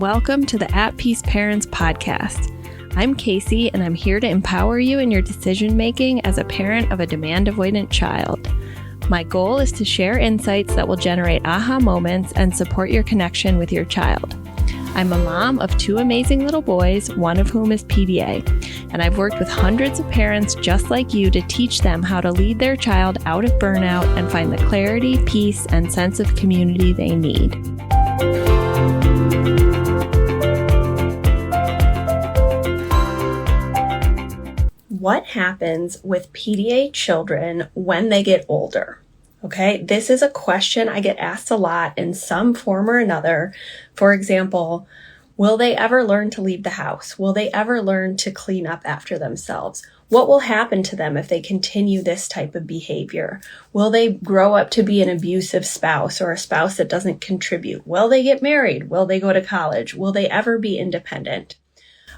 welcome to the At Peace Parents podcast. I'm Casey, and I'm here to empower you in your decision-making as a parent of a demand-avoidant child. My goal is to share insights that will generate aha moments and support your connection with your child. I'm a mom of two amazing little boys, one of whom is PDA, and I've worked with hundreds of parents just like you to teach them how to lead their child out of burnout and find the clarity, peace, and sense of community they need. What happens with PDA children when they get older? Okay, this is a question I get asked a lot in some form or another. For example, will they ever learn to leave the house? Will they ever learn to clean up after themselves? What will happen to them if they continue this type of behavior? Will they grow up to be an abusive spouse or a spouse that doesn't contribute? Will they get married? Will they go to college? Will they ever be independent?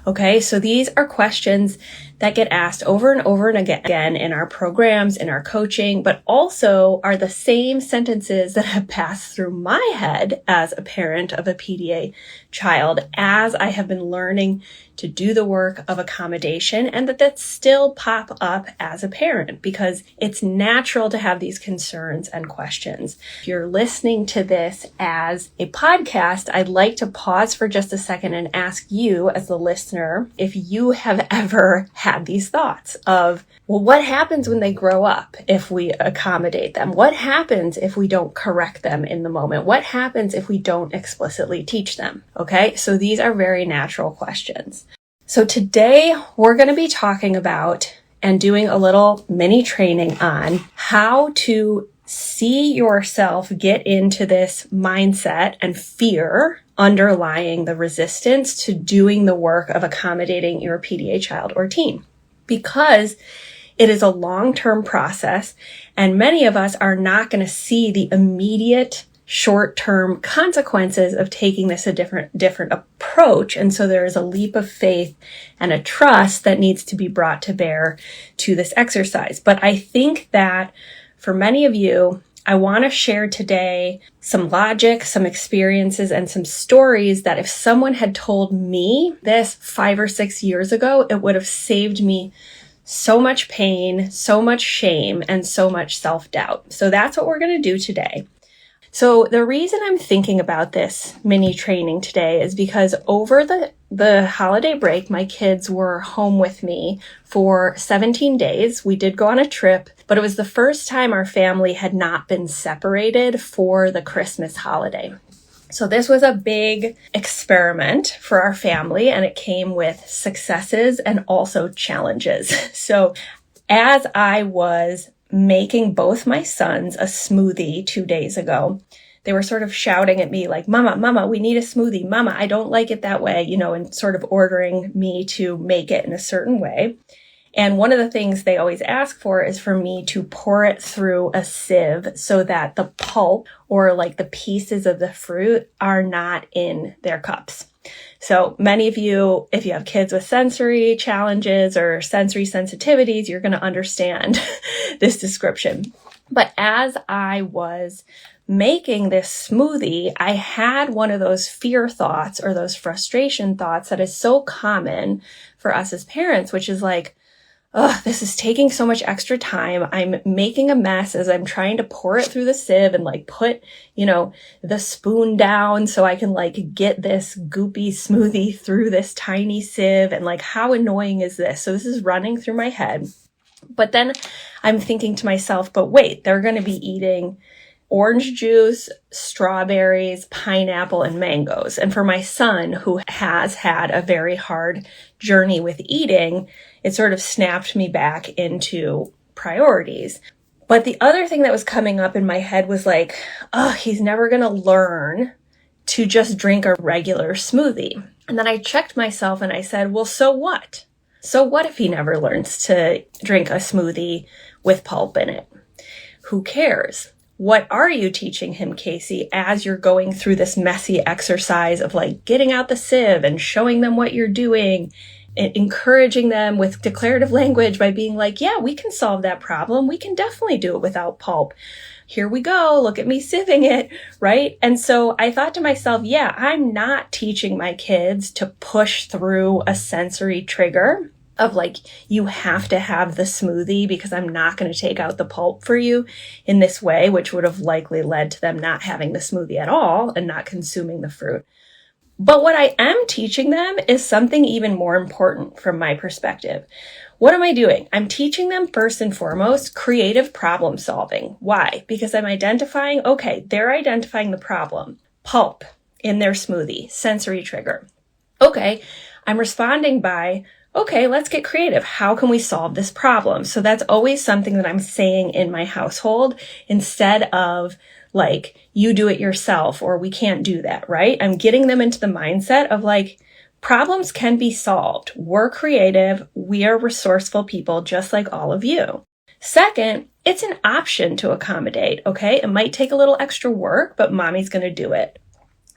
Okay, so these are questions that get asked over and over and again in our programs, in our coaching, but also are the same sentences that have passed through my head as a parent of a PDA child as I have been learning to do the work of accommodation, and that still pop up as a parent because it's natural to have these concerns and questions. If you're listening to this as a podcast, I'd like to pause for just a second and ask you as the listener if you have ever had these thoughts of, well, what happens when they grow up if we accommodate them? What happens if we don't correct them in the moment? What happens if we don't explicitly teach them? Okay, so these are very natural questions. So today we're going to be talking about and doing a little mini training on how to see yourself get into this mindset and fear underlying the resistance to doing the work of accommodating your PDA child or teen. Because it is a long-term process, and many of us are not going to see the immediate short-term consequences of taking this a different approach. And so there is a leap of faith and a trust that needs to be brought to bear to this exercise. But I think that for many of you, I want to share today some logic, some experiences, and some stories that if someone had told me this 5 or 6 years ago, it would have saved me so much pain, so much shame, and so much self-doubt. So that's what we're going to do today. So the reason I'm thinking about this mini training today is because over the holiday break, my kids were home with me for 17 days. We did go on a trip, but it was the first time our family had not been separated for the Christmas holiday. So this was a big experiment for our family, and it came with successes and also challenges. So as I was making both my sons a smoothie 2 days ago, they were sort of shouting at me like, Mama, we need a smoothie. Mama, I don't like it that way, and sort of ordering me to make it in a certain way. And one of the things they always ask for is for me to pour it through a sieve so that the pulp or like the pieces of the fruit are not in their cups. So many of you, if you have kids with sensory challenges or sensory sensitivities, you're going to understand this description. But as I was making this smoothie, I had one of those fear thoughts or those frustration thoughts that is so common for us as parents, which is like, oh, this is taking so much extra time. I'm making a mess as I'm trying to pour it through the sieve and put, the spoon down so I can get this goopy smoothie through this tiny sieve. And how annoying is this? So this is running through my head. But then I'm thinking to myself, but wait, they're going to be eating orange juice, strawberries, pineapple, and mangoes. And for my son, who has had a very hard journey with eating, it sort of snapped me back into priorities. But the other thing that was coming up in my head was he's never going to learn to just drink a regular smoothie. And then I checked myself and I said, well, so what? So what if he never learns to drink a smoothie with pulp in it? Who cares? What are you teaching him, Casey, as you're going through this messy exercise of getting out the sieve and showing them what you're doing, and encouraging them with declarative language by being yeah, we can solve that problem. We can definitely do it without pulp. here we go, look at me sieving it, right? And so I thought to myself, yeah, I'm not teaching my kids to push through a sensory trigger of like, you have to have the smoothie because I'm not going to take out the pulp for you in this way, which would have likely led to them not having the smoothie at all and not consuming the fruit. But what I am teaching them is something even more important from my perspective. What am I doing? I'm teaching them first and foremost creative problem solving. Why? Because I'm identifying, okay, they're identifying the problem. Pulp in their smoothie, sensory trigger. Okay, I'm responding by, okay, let's get creative. How can we solve this problem? So that's always something that I'm saying in my household instead of like, you do it yourself or we can't do that, right? I'm getting them into the mindset of like, problems can be solved. We're creative. We are resourceful people just like all of you. Second, it's an option to accommodate, okay? It might take a little extra work, but mommy's going to do it.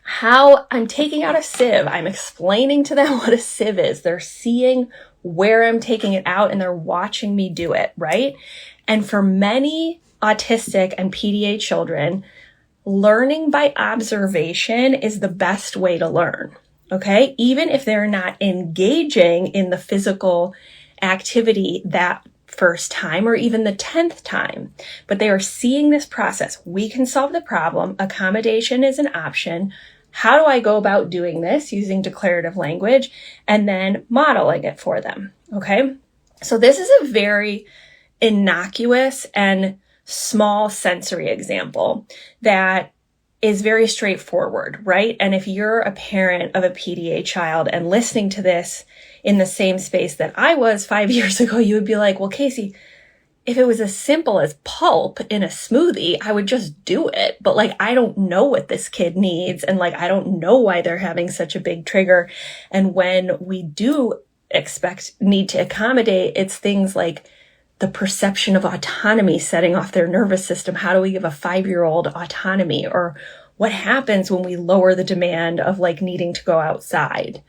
How I'm taking out a sieve. I'm explaining to them what a sieve is. They're seeing where I'm taking it out and they're watching me do it, right? And for many autistic and PDA children, learning by observation is the best way to learn, okay? Even if they're not engaging in the physical activity that first time or even the 10th time, but they are seeing this process. We can solve the problem. Accommodation is an option. How do I go about doing this using declarative language and then modeling it for them? Okay. So this is a very innocuous and small sensory example that is very straightforward, right? And if you're a parent of a PDA child and listening to this in the same space that I was 5 years ago, you would be like, well, Casey, if it was as simple as pulp in a smoothie, I would just do it. But like, I don't know what this kid needs. And like, I don't know why they're having such a big trigger. And when we do need to accommodate, it's things like the perception of autonomy setting off their nervous system. How do we give a 5-year-old autonomy? Or what happens when we lower the demand of like needing to go outside?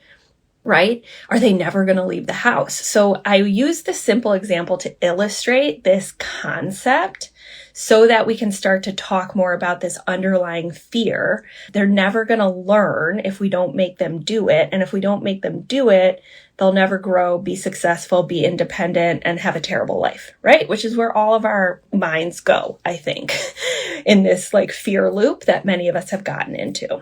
Right? Are they never going to leave the house? So I use this simple example to illustrate this concept so that we can start to talk more about this underlying fear. They're never going to learn if we don't make them do it. And if we don't make them do it, they'll never grow, be successful, be independent, and have a terrible life, right? Which is where all of our minds go, I think, in this like fear loop that many of us have gotten into.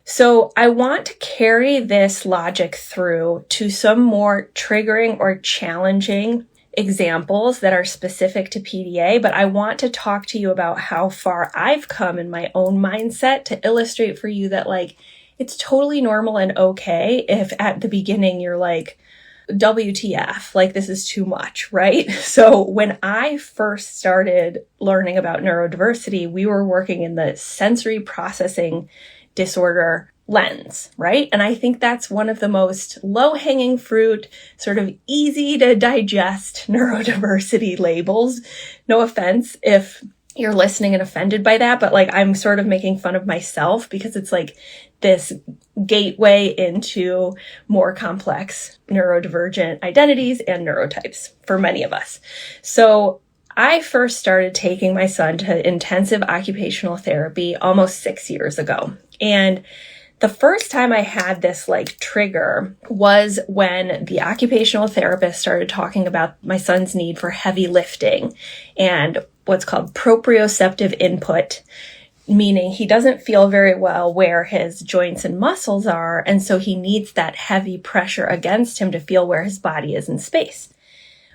So I want to carry this logic through to some more triggering or challenging examples that are specific to PDA, but I want to talk to you about how far I've come in my own mindset to illustrate for you that like, it's totally normal and okay if at the beginning you're like, WTF, like this is too much, right? So when I first started learning about neurodiversity, we were working in the sensory processing disorder lens, right? And I think that's one of the most low-hanging fruit, sort of easy to digest neurodiversity labels. No offense if you're listening and offended by that, but like I'm sort of making fun of myself because it's like this gateway into more complex neurodivergent identities and neurotypes for many of us. So I first started taking my son to intensive occupational therapy almost 6 years ago. And the first time I had this like trigger was when the occupational therapist started talking about my son's need for heavy lifting and what's called proprioceptive input, meaning he doesn't feel very well where his joints and muscles are. And so he needs that heavy pressure against him to feel where his body is in space.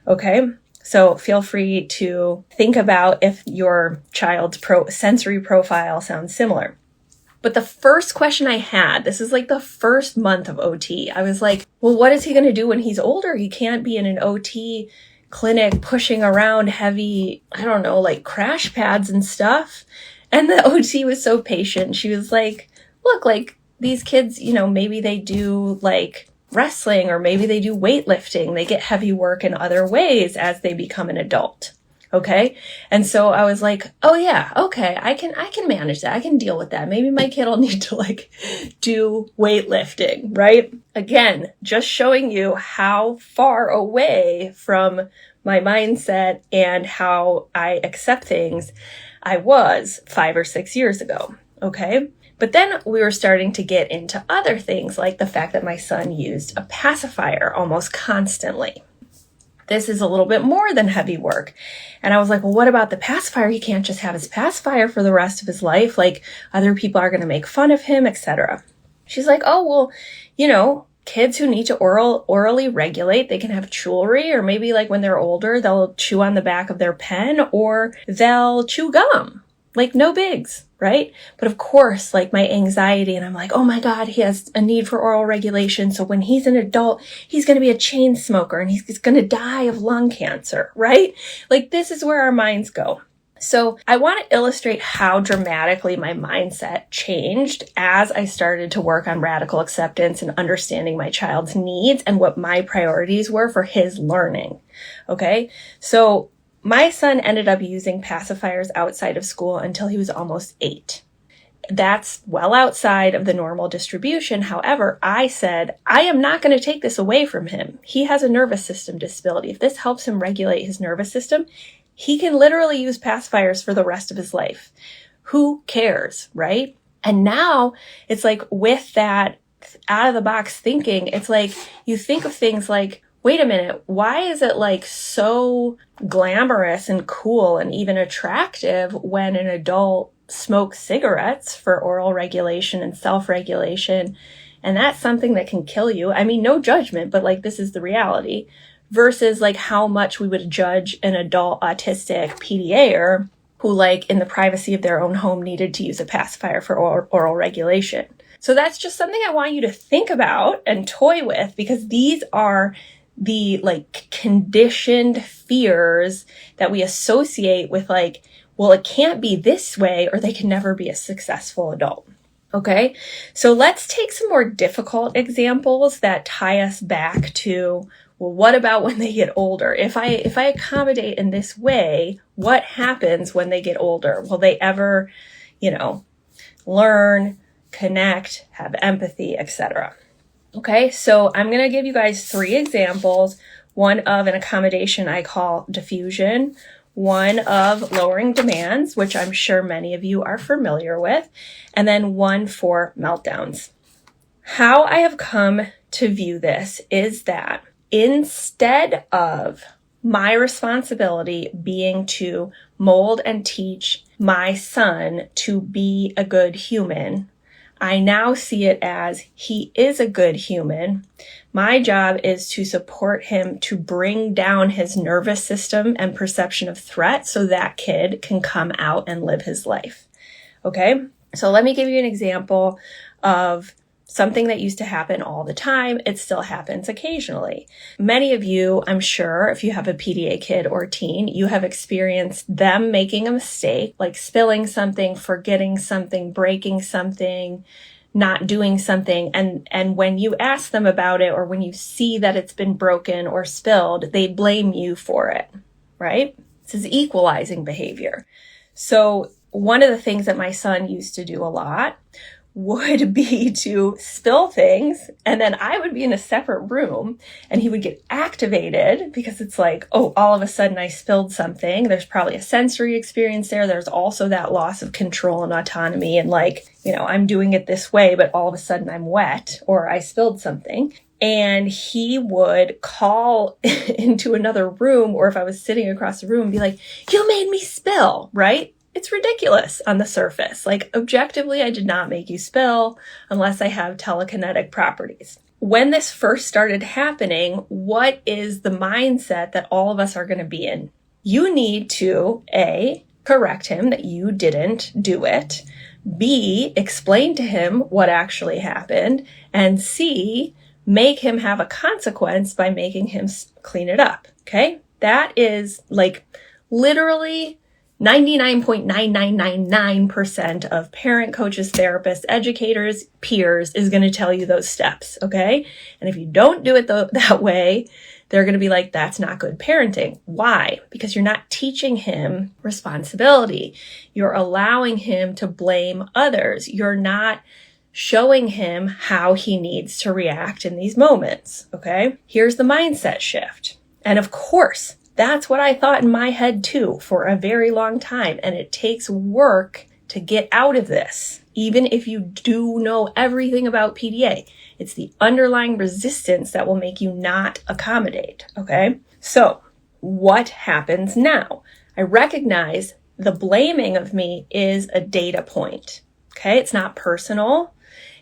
Okay. So feel free to think about if your child's sensory profile sounds similar. But the first question I had, this is like the first month of OT, I was like, well, what is he going to do when he's older? He can't be in an OT clinic pushing around heavy, I don't know, like crash pads and stuff. And the OT was so patient. She was like, look, like these kids, you know, maybe they do like wrestling or maybe they do weightlifting. They get heavy work in other ways as they become an adult. Okay. And so I was like, oh yeah, okay. I can manage that. I can deal with that. Maybe my kid will need to like do weightlifting, right? Again, just showing you how far away from my mindset and how I accept things I was 5 or 6 years ago. Okay. But then we were starting to get into other things, like the fact that my son used a pacifier almost constantly. This is a little bit more than heavy work. And I was like, well, what about the pacifier? He can't just have his pacifier for the rest of his life. Like, other people are going to make fun of him, etc. She's like, oh, well, kids who need to orally regulate, they can have jewelry, or maybe like when they're older, they'll chew on the back of their pen, or they'll chew gum. Like, no bigs, right? But of course, like, my anxiety, and I'm like, oh my God, he has a need for oral regulation. So when he's an adult, he's going to be a chain smoker and he's going to die of lung cancer, right? Like, this is where our minds go. So I want to illustrate how dramatically my mindset changed as I started to work on radical acceptance and understanding my child's needs and what my priorities were for his learning. Okay. So my son ended up using pacifiers outside of school until he was almost 8. That's well outside of the normal distribution. However, I said, I am not going to take this away from him. He has a nervous system disability. If this helps him regulate his nervous system, he can literally use pacifiers for the rest of his life. Who cares, right? And now it's like, with that out of the box thinking, it's like you think of things like, wait a minute, why is it like so glamorous and cool and even attractive when an adult smokes cigarettes for oral regulation and self-regulation? And that's something that can kill you. I mean, no judgment, but like, this is the reality. Versus like how much we would judge an adult autistic PDAer who, like, in the privacy of their own home, needed to use a pacifier for oral regulation. So that's just something I want you to think about and toy with, because these are the like conditioned fears that we associate with, like, well, it can't be this way or they can never be a successful adult. Okay, so let's take some more difficult examples that tie us back to, well, what about when they get older? If I accommodate in this way, what happens when they get older? Will they ever, learn, connect, have empathy, etc.? Okay, so I'm going to give you guys 3 examples. One of an accommodation I call diffusion, one of lowering demands, which I'm sure many of you are familiar with, and then one for meltdowns. How I have come to view this is that instead of my responsibility being to mold and teach my son to be a good human, I now see it as he is a good human. My job is to support him to bring down his nervous system and perception of threat so that kid can come out and live his life. Okay? So let me give you an example of something that used to happen all the time. It still happens occasionally. Many of you, I'm sure, if you have a PDA kid or teen, you have experienced them making a mistake, like spilling something, forgetting something, breaking something, not doing something. And when you ask them about it, or when you see that it's been broken or spilled, they blame you for it, right? This is equalizing behavior. So one of the things that my son used to do a lot would be to spill things, and then I would be in a separate room and he would get activated because it's like, oh, all of a sudden I spilled something. There's probably a sensory experience there. There's also that loss of control and autonomy, and like, I'm doing it this way, but all of a sudden I'm wet or I spilled something. And he would call into another room, or if I was sitting across the room, be like, you made me spill, right? It's ridiculous on the surface. Like, objectively, I did not make you spill unless I have telekinetic properties. When this first started happening, what is the mindset that all of us are going to be in? You need to, A, correct him that you didn't do it. B, explain to him what actually happened. And C, make him have a consequence by making him clean it up. Okay? That is like literally 99.9999% of parent, coaches, therapists, educators, peers is going to tell you those steps, okay? And if you don't do it that way, they're going to be like, that's not good parenting. Why? Because you're not teaching him responsibility. You're allowing him to blame others. You're not showing him how he needs to react in these moments, okay? Here's the mindset shift. And of course, That's what I thought in my head too for a very long time. And it takes work to get out of this, even if you do know everything about PDA. It's the underlying resistance that will make you not accommodate, okay? So what happens now? I recognize the blaming of me is a data point, okay? It's not personal.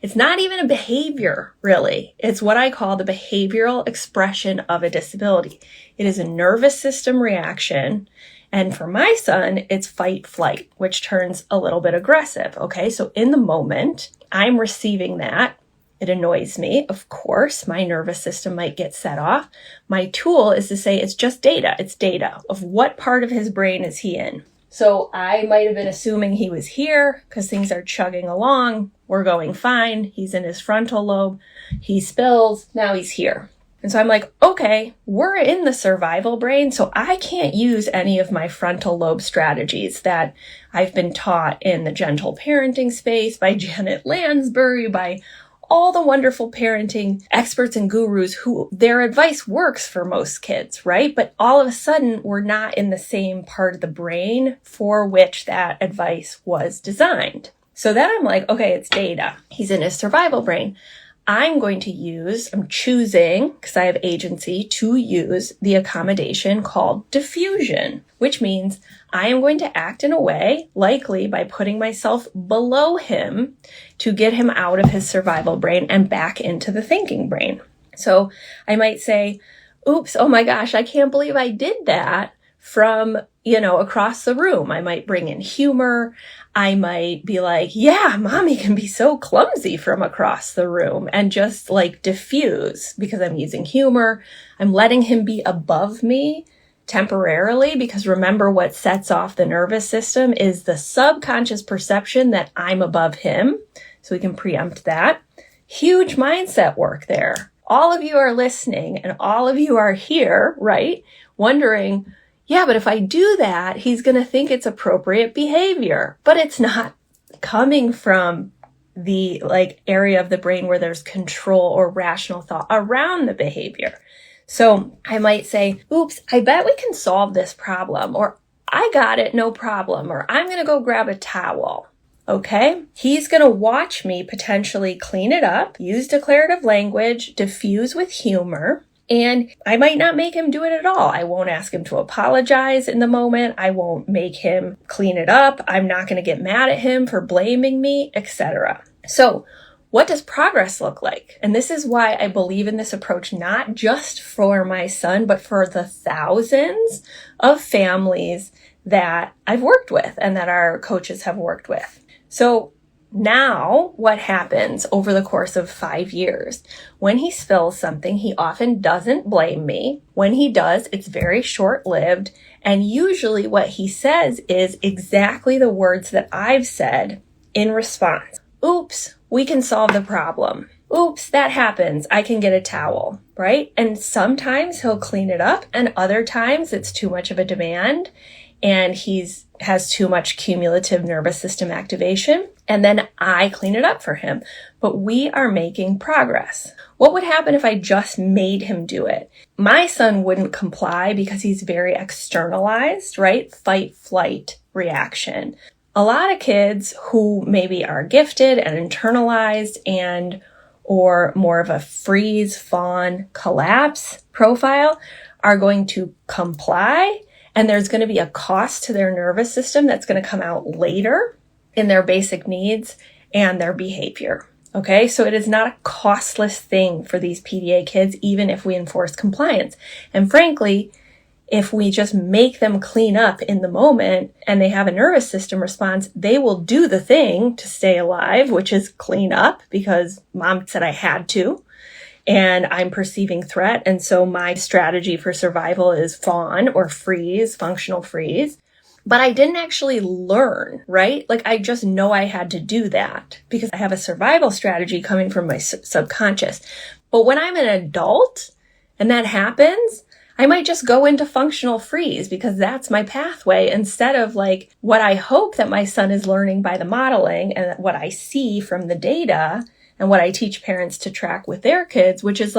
It's not even a behavior, really. It's what I call the behavioral expression of a disability. It is a nervous system reaction. And for my son, it's fight flight, which turns a little bit aggressive, okay? So in the moment, I'm receiving that. It annoys me, of course. My nervous system might get set off. My tool is to say it's just data. It's data of what part of his brain is he in. So I might have been assuming he was here because things are chugging along. We're going fine. He's in his frontal lobe. He spills. Now he's here. And so I'm like, okay, we're in the survival brain, so I can't use any of my frontal lobe strategies that I've been taught in the gentle parenting space by Janet Lansbury, by all the wonderful parenting experts and gurus who their advice works for most kids, right? But all of a sudden, we're not in the same part of the brain for which that advice was designed. So then I'm like, okay, it's data. He's in his survival brain. I'm choosing, because I have agency, to use the accommodation called diffusion, which means I am going to act in a way, likely by putting myself below him to get him out of his survival brain and back into the thinking brain. So I might say, oops, oh my gosh, I can't believe I did that from, across the room. I might bring in humor. I might be like, yeah, mommy can be so clumsy from across the room, and just like diffuse because I'm using humor. I'm letting him be above me temporarily, because remember, what sets off the nervous system is the subconscious perception that I'm above him. So we can preempt that. Huge mindset work there. All of you are listening and all of you are here, right? Wondering, yeah, but if I do that, he's going to think it's appropriate behavior. But it's not coming from the area of the brain where there's control or rational thought around the behavior. So I might say, oops, I bet we can solve this problem, or I got it, no problem, or I'm going to go grab a towel. Okay? He's going to watch me potentially clean it up, use declarative language, diffuse with humor. And I might not make him do it at all. I won't ask him to apologize in the moment. I won't make him clean it up. I'm not going to get mad at him for blaming me, etc. So what does progress look like? And this is why I believe in this approach, not just for my son, but for the thousands of families that I've worked with and that our coaches have worked with. So now, what happens over the course of 5 years? When he spills something, he often doesn't blame me. When he does, it's very short-lived. And usually what he says is exactly the words that I've said in response. Oops, we can solve the problem. Oops, that happens. I can get a towel, right? And sometimes he'll clean it up, and other times it's too much of a demand and has too much cumulative nervous system activation, and then I clean it up for him. But we are making progress. What would happen if I just made him do it? My son wouldn't comply because he's very externalized, right? Fight, flight reaction. A lot of kids who maybe are gifted and internalized or more of a freeze, fawn, collapse profile are going to comply. And there's going to be a cost to their nervous system that's going to come out later in their basic needs and their behavior. Okay, so it is not a costless thing for these PDA kids, even if we enforce compliance. And frankly, if we just make them clean up in the moment and they have a nervous system response, they will do the thing to stay alive, which is clean up because mom said I had to. And I'm perceiving threat. And so my strategy for survival is fawn or freeze, functional freeze. But I didn't actually learn, right? I just know I had to do that because I have a survival strategy coming from my subconscious. But when I'm an adult and that happens, I might just go into functional freeze because that's my pathway instead of what I hope that my son is learning by the modeling and what I see from the data and what I teach parents to track with their kids, which is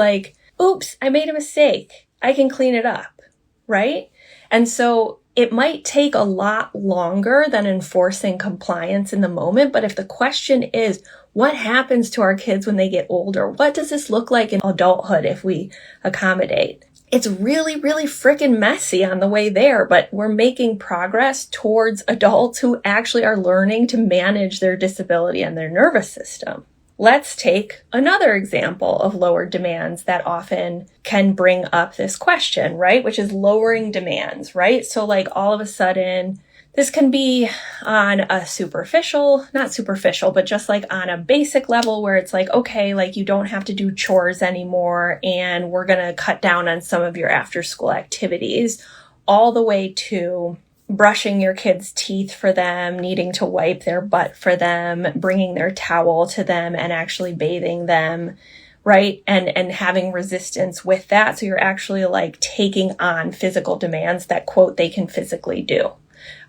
oops, I made a mistake. I can clean it up, right? And so it might take a lot longer than enforcing compliance in the moment. But if the question is, what happens to our kids when they get older? What does this look like in adulthood if we accommodate? It's really, really freaking messy on the way there, but we're making progress towards adults who actually are learning to manage their disability and their nervous system. Let's take another example of lowered demands that often can bring up this question, right? Which is lowering demands, right? So like all of a sudden, this can be on a not superficial, but just like on a basic level where it's like, okay, like you don't have to do chores anymore and we're going to cut down on some of your after school activities, all the way to brushing your kids' teeth for them, needing to wipe their butt for them, bringing their towel to them and actually bathing them, right? And having resistance with that. So you're actually like taking on physical demands that, quote, they can physically do.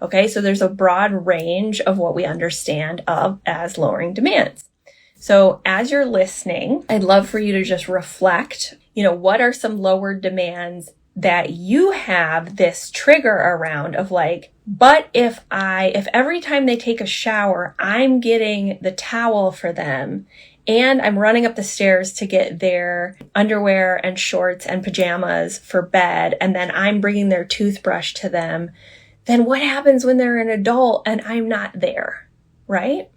Okay, so there's a broad range of what we understand of as lowering demands. So as you're listening, I'd love for you to just reflect, what are some lowered demands that you have this trigger around of like, but if every time they take a shower, I'm getting the towel for them and I'm running up the stairs to get their underwear and shorts and pajamas for bed, and then I'm bringing their toothbrush to them, then what happens when they're an adult and I'm not there, right?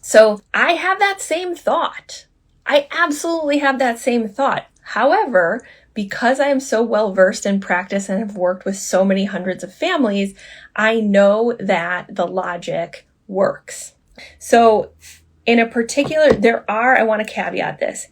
So I have that same thought. I absolutely have that same thought. However, because I am so well versed in practice and have worked with so many hundreds of families, I know that the logic works. So in a particular, I want to caveat this.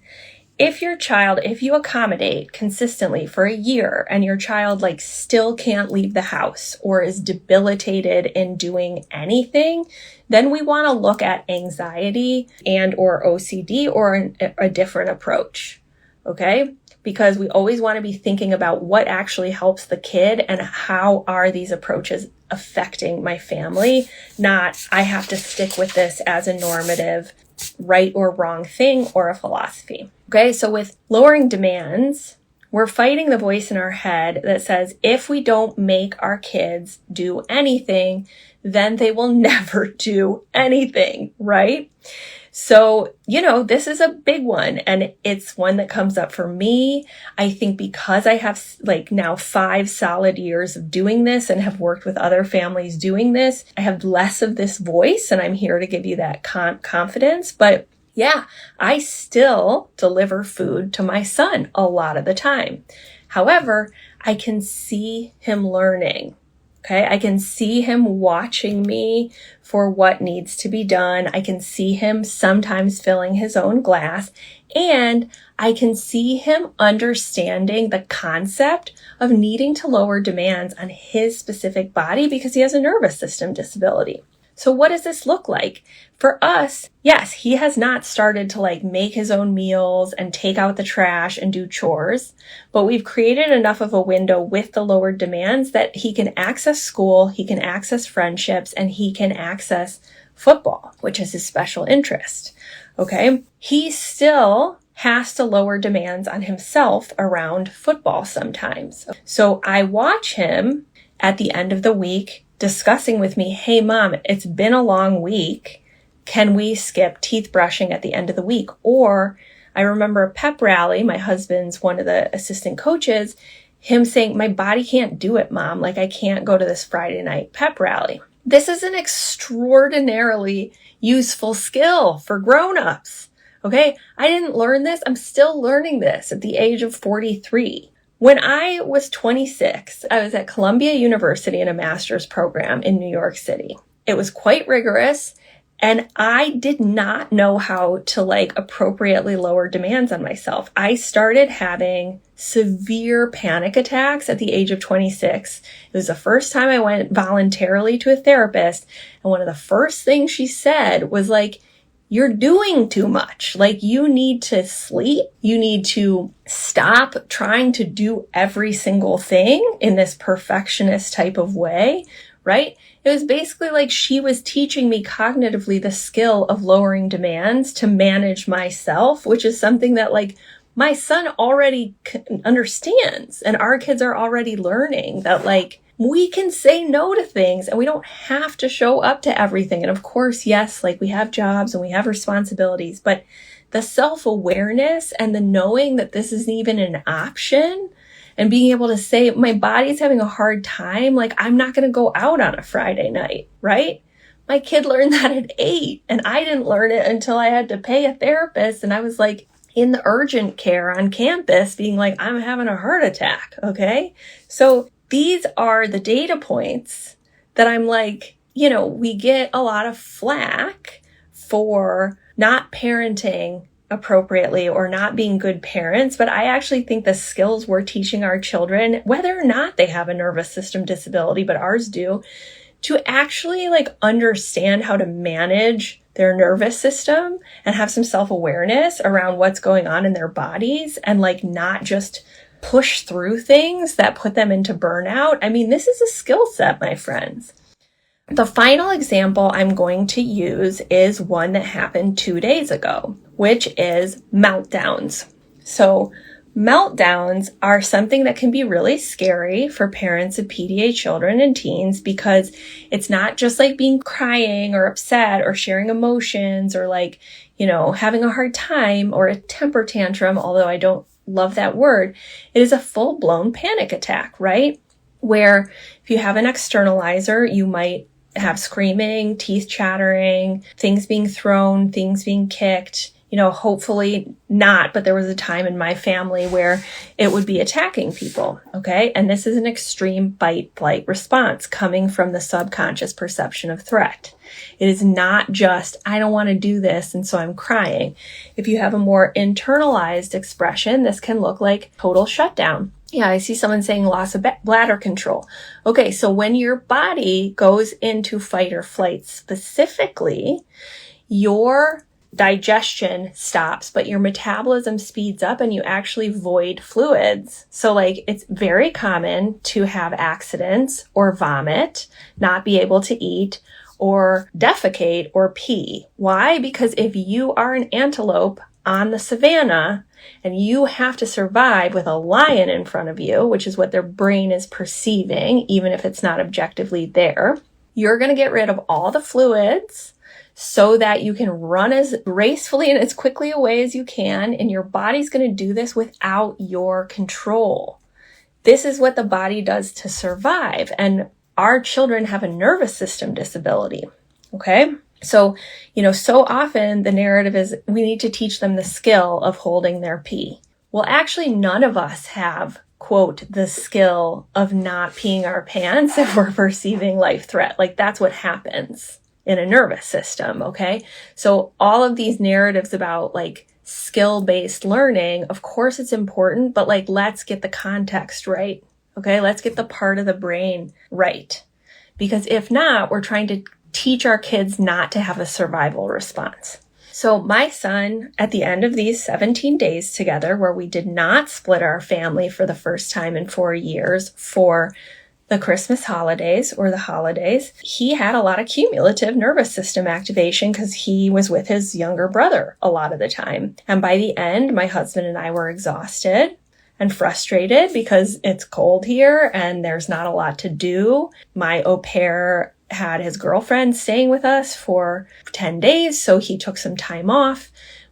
If you accommodate consistently for a year and your child like still can't leave the house or is debilitated in doing anything, then we want to look at anxiety and or OCD or a different approach. Okay? Because we always want to be thinking about what actually helps the kid and how are these approaches affecting my family, not I have to stick with this as a normative right or wrong thing or a philosophy. Okay, so with lowering demands, we're fighting the voice in our head that says if we don't make our kids do anything, then they will never do anything, right? So, this is a big one, and it's one that comes up for me. I think because I have like now 5 solid years of doing this and have worked with other families doing this, I have less of this voice, and I'm here to give you that confidence. But yeah, I still deliver food to my son a lot of the time. However, I can see him learning. Okay, I can see him watching me for what needs to be done. I can see him sometimes filling his own glass, and I can see him understanding the concept of needing to lower demands on his specific body because he has a nervous system disability. So what does this look like? For us, yes, he has not started to like make his own meals and take out the trash and do chores, but we've created enough of a window with the lowered demands that he can access school, he can access friendships, and he can access football, which is his special interest. Okay. He still has to lower demands on himself around football sometimes. So I watch him at the end of the week discussing with me, hey mom, it's been a long week. Can we skip teeth brushing at the end of the week? Or I remember a pep rally, my husband's one of the assistant coaches, him saying, my body can't do it, mom. Like I can't go to this Friday night pep rally. This is an extraordinarily useful skill for grown-ups. Okay. I didn't learn this. I'm still learning this at the age of 43. When I was 26, I was at Columbia University in a master's program in New York City. It was quite rigorous, and I did not know how to appropriately lower demands on myself. I started having severe panic attacks at the age of 26. It was the first time I went voluntarily to a therapist, and one of the first things she said was you're doing too much. You need to sleep. You need to stop trying to do every single thing in this perfectionist type of way, right? It was basically she was teaching me cognitively the skill of lowering demands to manage myself, which is something that my son already understands, and our kids are already learning that we can say no to things and we don't have to show up to everything. And of course, yes, like we have jobs and we have responsibilities, but the self-awareness and the knowing that this isn't even an option and being able to say, my body's having a hard time, like I'm not going to go out on a Friday night, right? My kid learned that at 8 and I didn't learn it until I had to pay a therapist. And I was like in the urgent care on campus being like, I'm having a heart attack. Okay. So these are the data points that I'm like, we get a lot of flack for not parenting appropriately or not being good parents. But I actually think the skills we're teaching our children, whether or not they have a nervous system disability, but ours do, to actually like understand how to manage their nervous system and have some self-awareness around what's going on in their bodies and like not just push through things that put them into burnout. I mean, this is a skill set, my friends. The final example I'm going to use is one that happened 2 days ago, which is meltdowns. So meltdowns are something that can be really scary for parents of PDA children and teens because it's not just like being crying or upset or sharing emotions or like, having a hard time or a temper tantrum, although I don't love that word. It is a full-blown panic attack, right? Where if you have an externalizer, you might have screaming, teeth chattering, things being thrown, things being kicked, hopefully not, but there was a time in my family where it would be attacking people, okay? And this is an extreme fight-flight response coming from the subconscious perception of threat. It is not just, I don't want to do this, and so I'm crying. If you have a more internalized expression, this can look like total shutdown. Yeah, I see someone saying loss of bladder control. Okay, so when your body goes into fight or flight specifically, your digestion stops, but your metabolism speeds up and you actually void fluids. So like it's very common to have accidents or vomit, not be able to eat, or defecate or pee. Why? Because if you are an antelope on the savannah and you have to survive with a lion in front of you, which is what their brain is perceiving, even if it's not objectively there, you're going to get rid of all the fluids so that you can run as gracefully and as quickly away as you can. And your body's going to do this without your control. This is what the body does to survive. And our children have a nervous system disability. Okay. So, so often the narrative is we need to teach them the skill of holding their pee. Well, actually, none of us have, quote, the skill of not peeing our pants if we're perceiving life threat. Like that's what happens in a nervous system. Okay. So all of these narratives about like skill-based learning, of course it's important, but like, let's get the context right. Okay. Let's get the part of the brain right. Because if not, we're trying to teach our kids not to have a survival response. So my son, at the end of these 17 days together, where we did not split our family for the first time in 4 years for the Christmas holidays or the holidays, he had a lot of cumulative nervous system activation because he was with his younger brother a lot of the time. And by the end, my husband and I were exhausted and frustrated because it's cold here and there's not a lot to do. My au pair had his girlfriend staying with us for 10 days, so he took some time off.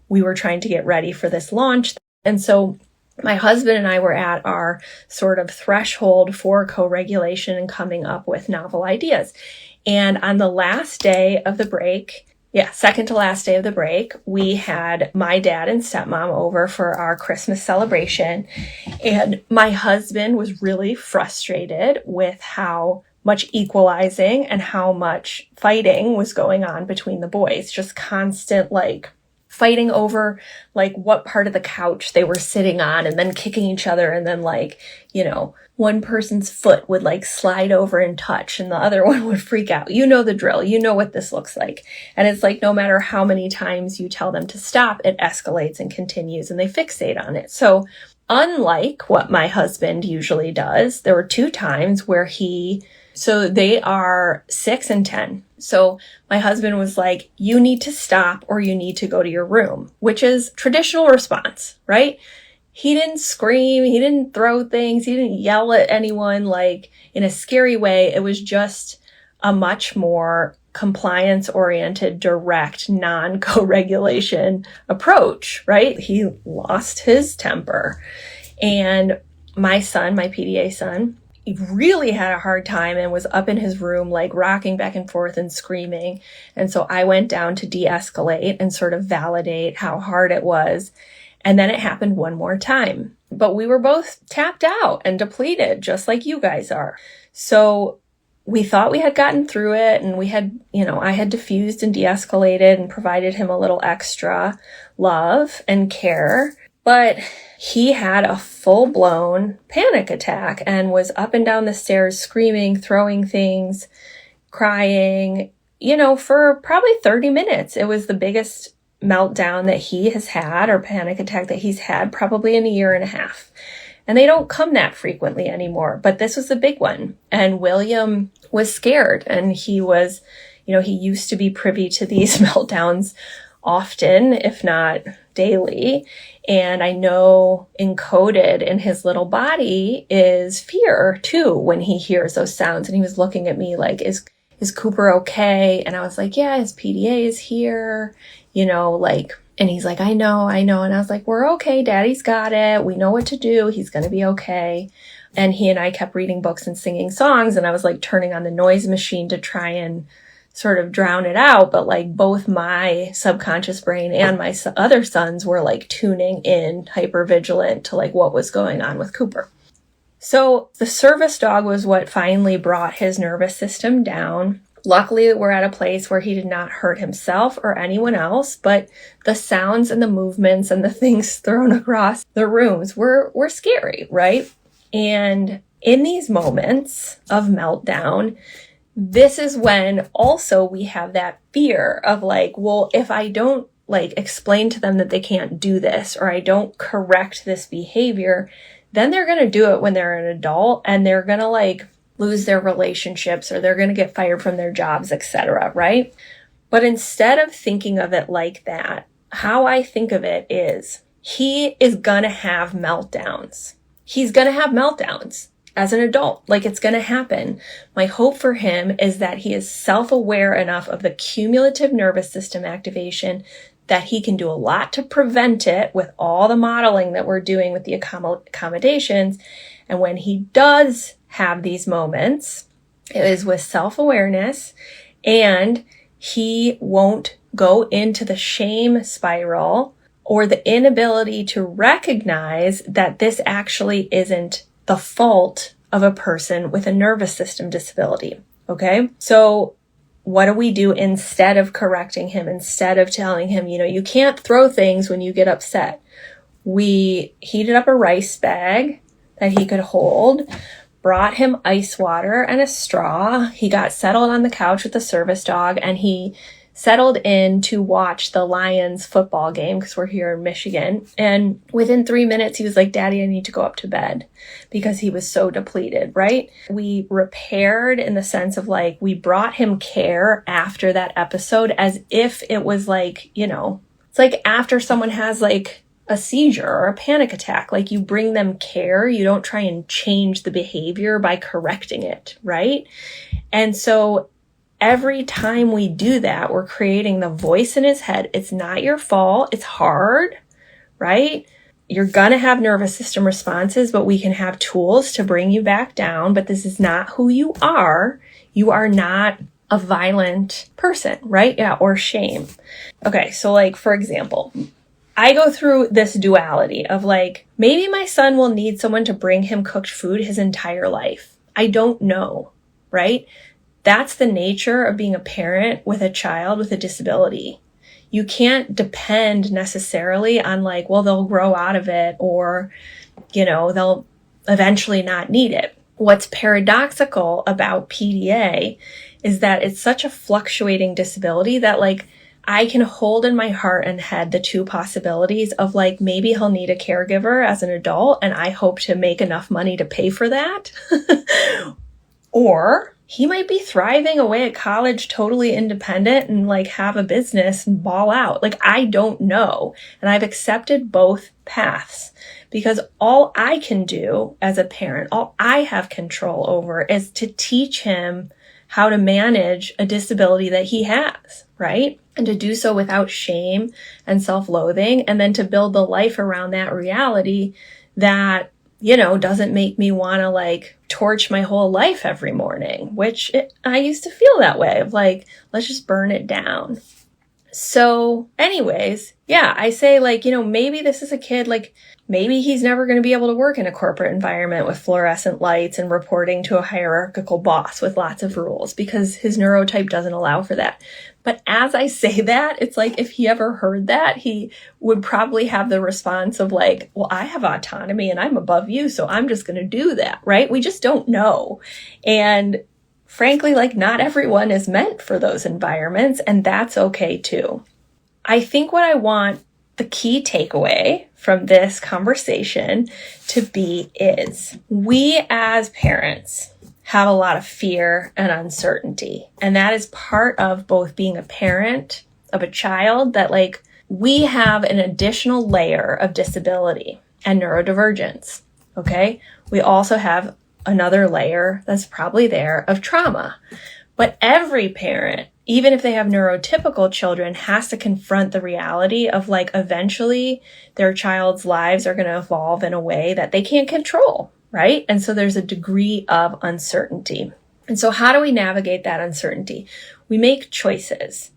We were trying to get ready for this launch. And so my husband and I were at our sort of threshold for co-regulation and coming up with novel ideas. And on the last day of the break, second to last day of the break, we had my dad and stepmom over for our Christmas celebration. And my husband was really frustrated with how much equalizing and how much fighting was going on between the boys. Just constant, like, fighting over, like, what part of the couch they were sitting on and then kicking each other. And then, like, one person's foot would, like, slide over and touch and the other one would freak out. You know the drill. You know what this looks like. And it's like, no matter how many times you tell them to stop, it escalates and continues and they fixate on it. So unlike what my husband usually does, there were 2 times where so they are 6 and 10. So my husband was like, you need to stop or you need to go to your room, which is traditional response, right? he didn't scream, he didn't throw things, he didn't yell at anyone like in a scary way. It was just a much more compliance-oriented, direct, non-co-regulation approach, right? He lost his temper. And my son, my PDA son, he really had a hard time and was up in his room, like rocking back and forth and screaming. And so I went down to de-escalate and sort of validate how hard it was. And then it happened one more time. But we were both tapped out and depleted, just like you guys are. So we thought we had gotten through it, and we had, I had diffused and de-escalated and provided him a little extra love and care. But he had a full-blown panic attack and was up and down the stairs screaming, throwing things, crying, for probably 30 minutes. It was the biggest meltdown that he has had, or panic attack that he's had, probably in a year and a half. And they don't come that frequently anymore, but this was a big one. And William was scared, and he was, he used to be privy to these meltdowns often, if not daily. And I know encoded in his little body is fear too when he hears those sounds. And he was looking at me like, is Cooper okay? And I was like, yeah, his PDA is here, and he's like, I know. And I was like, we're okay. Daddy's got it. We know what to do. He's going to be okay. And he and I kept reading books and singing songs. And I was like turning on the noise machine to try and sort of drown it out. But like both my subconscious brain and my other sons were like tuning in, hypervigilant to like what was going on with Cooper. So the service dog was what finally brought his nervous system down. Luckily, we're at a place where he did not hurt himself or anyone else, but the sounds and the movements and the things thrown across the rooms were scary, right? And in these moments of meltdown, this is when also we have that fear of like, well, if I don't like explain to them that they can't do this, or I don't correct this behavior, then they're going to do it when they're an adult, and they're going to like lose their relationships, or they're going to get fired from their jobs, etc., right? But instead of thinking of it like that, how I think of it is he is going to have meltdowns. He's going to have meltdowns as an adult. Like, it's going to happen. My hope for him is that he is self-aware enough of the cumulative nervous system activation that he can do a lot to prevent it with all the modeling that we're doing with the accommodations. And when he does have these moments, it is with self-awareness, and he won't go into the shame spiral or the inability to recognize that this actually isn't the fault of a person with a nervous system disability. Okay? So what do we do instead of correcting him, instead of telling him, you can't throw things when you get upset? We heated up a rice bag that he could hold, brought him ice water and a straw. He got settled on the couch with the service dog, and he settled in to watch the Lions football game because we're here in Michigan. And within 3 minutes, he was like, Daddy, I need to go up to bed, because he was so depleted, right? We repaired in the sense of like, we brought him care after that episode as if it was like, it's like after someone has like a seizure or a panic attack, like you bring them care. You don't try and change the behavior by correcting it, right? And so every time we do that, we're creating the voice in his head. It's not your fault. It's hard, right? You're going to have nervous system responses, but we can have tools to bring you back down. But this is not who you are. You are not a violent person, right? Yeah, or shame. Okay, so like, for example, I go through this duality of like, maybe my son will need someone to bring him cooked food his entire life. I don't know, right? That's the nature of being a parent with a child with a disability. You can't depend necessarily on like, well, they'll grow out of it, or, they'll eventually not need it. What's paradoxical about PDA is that it's such a fluctuating disability that like, I can hold in my heart and head the two possibilities of like, maybe he'll need a caregiver as an adult, and I hope to make enough money to pay for that. Or he might be thriving away at college, totally independent and like have a business and ball out. Like, I don't know. And I've accepted both paths because all I can do as a parent, all I have control over is to teach him how to manage a disability that he has, right? And to do so without shame and self-loathing, and then to build the life around that reality that, doesn't make me want to like torch my whole life every morning, which I used to feel that way of like, let's just burn it down. So anyways, yeah, I say like, maybe this is a kid, like maybe he's never going to be able to work in a corporate environment with fluorescent lights and reporting to a hierarchical boss with lots of rules because his neurotype doesn't allow for that. But as I say that, it's like if he ever heard that, he would probably have the response of like, well, I have autonomy and I'm above you, so I'm just going to do that, right? We just don't know. And frankly, like not everyone is meant for those environments, and that's okay too. I think what I want the key takeaway from this conversation to be is we as parents have a lot of fear and uncertainty. And that is part of both being a parent of a child that like we have an additional layer of disability and neurodivergence. Okay. We also have another layer that's probably there of trauma. But every parent, even if they have neurotypical children, has to confront the reality of like eventually their child's lives are going to evolve in a way that they can't control, right? And so there's a degree of uncertainty. And so how do we navigate that uncertainty? We make choices.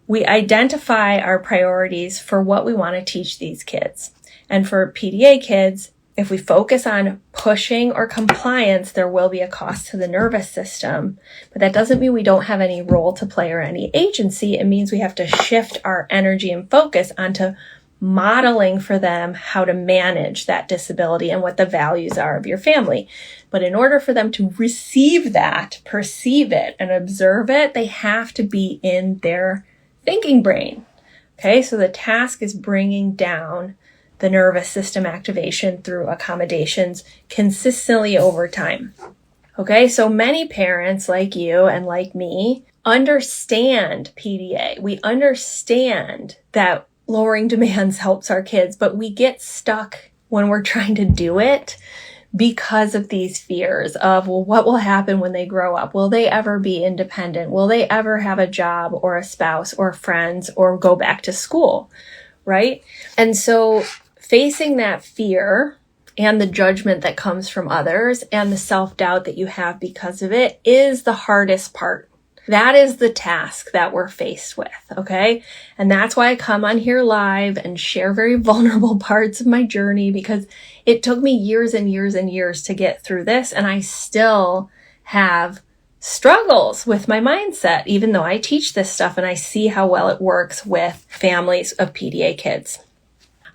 We identify our priorities for what we want to teach these kids. And for PDA kids, if we focus on pushing or compliance, there will be a cost to the nervous system. But that doesn't mean we don't have any role to play or any agency. It means we have to shift our energy and focus onto modeling for them how to manage that disability and what the values are of your family. But in order for them to receive that, perceive it, and observe it, they have to be in their thinking brain. Okay, so the task is bringing down the nervous system activation through accommodations consistently over time. Okay, so many parents like you and like me understand PDA. We understand that lowering demands helps our kids, but we get stuck when we're trying to do it because of these fears of, well, what will happen when they grow up? Will they ever be independent? Will they ever have a job or a spouse or friends or go back to school, right? And so facing that fear and the judgment that comes from others and the self-doubt that you have because of it is the hardest part. That is the task that we're faced with, okay? And that's why I come on here live and share very vulnerable parts of my journey, because it took me years and years and years to get through this, and I still have struggles with my mindset, even though I teach this stuff and I see how well it works with families of PDA kids.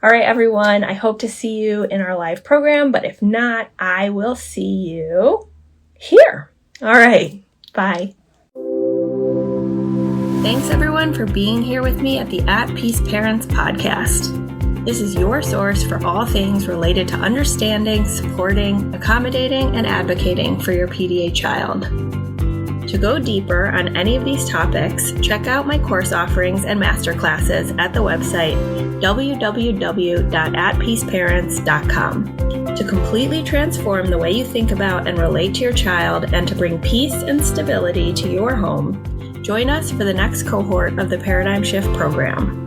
All right, everyone, I hope to see you in our live program, but if not, I will see you here. All right, bye. Thanks, everyone, for being here with me at the At Peace Parents podcast. This is your source for all things related to understanding, supporting, accommodating, and advocating for your PDA child. To go deeper on any of these topics, check out my course offerings and masterclasses at the website www.atpeaceparents.com. To completely transform the way you think about and relate to your child and to bring peace and stability to your home, join us for the next cohort of the Paradigm Shift program.